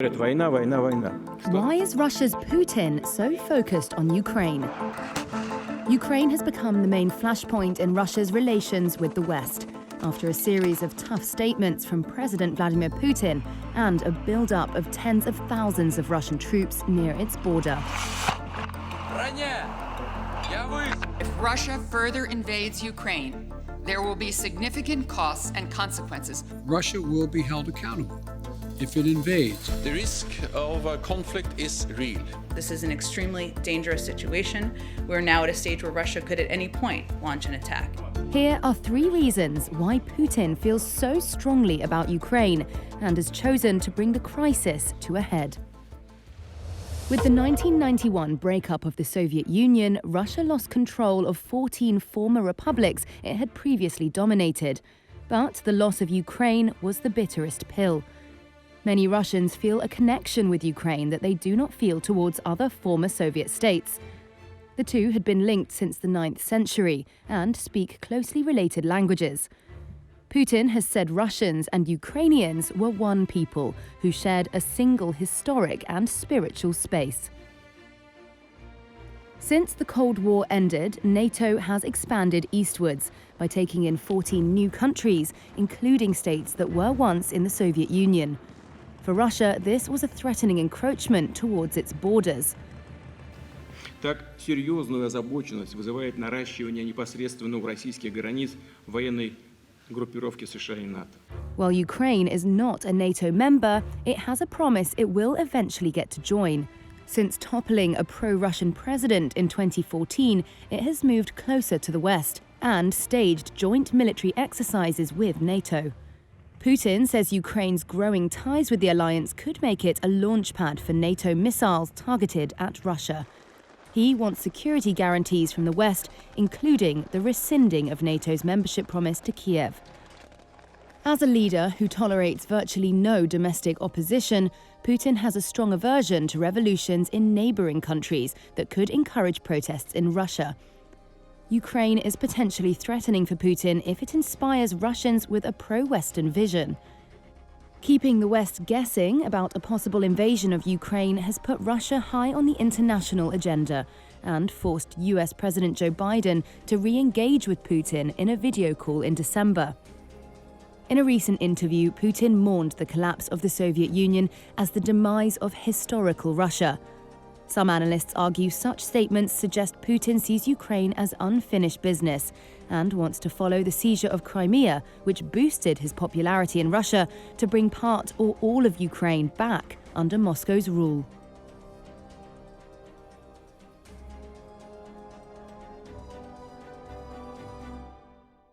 Why is Russia's Putin so focused on Ukraine? Ukraine has become the main flashpoint in Russia's relations with the West, after a series of tough statements from President Vladimir Putin and a buildup of tens of thousands of Russian troops near its border. If Russia further invades Ukraine, there will be significant costs and consequences. Russia will be held accountable if it invades. The risk of a conflict is real. This is an extremely dangerous situation. We're now at a stage where Russia could at any point launch an attack. Here are 3 reasons why Putin feels so strongly about Ukraine and has chosen to bring the crisis to a head. With the 1991 breakup of the Soviet Union, Russia lost control of 14 former republics it had previously dominated. But the loss of Ukraine was the bitterest pill. Many Russians feel a connection with Ukraine that they do not feel towards other former Soviet states. The two had been linked since the 9th century and speak closely related languages. Putin has said Russians and Ukrainians were one people who shared a single historic and spiritual space. Since the Cold War ended, NATO has expanded eastwards by taking in 14 new countries, including states that were once in the Soviet Union. For Russia, this was a threatening encroachment towards its borders. Так серьезную озабоченность вызывает наращивание непосредственно у российских границ военной группировки США и НАТО. While Ukraine is not a NATO member, it has a promise it will eventually get to join. Since toppling a pro-Russian president in 2014, it has moved closer to the West and staged joint military exercises with NATO. Putin says Ukraine's growing ties with the alliance could make it a launchpad for NATO missiles targeted at Russia. He wants security guarantees from the West, including the rescinding of NATO's membership promise to Kyiv. As a leader who tolerates virtually no domestic opposition, Putin has a strong aversion to revolutions in neighboring countries that could encourage protests in Russia. Ukraine is potentially threatening for Putin if it inspires Russians with a pro-Western vision. Keeping the West guessing about a possible invasion of Ukraine has put Russia high on the international agenda and forced US President Joe Biden to re-engage with Putin in a video call in December. In a recent interview, Putin mourned the collapse of the Soviet Union as the demise of historical Russia. Some analysts argue such statements suggest Putin sees Ukraine as unfinished business and wants to follow the seizure of Crimea, which boosted his popularity in Russia, to bring part or all of Ukraine back under Moscow's rule.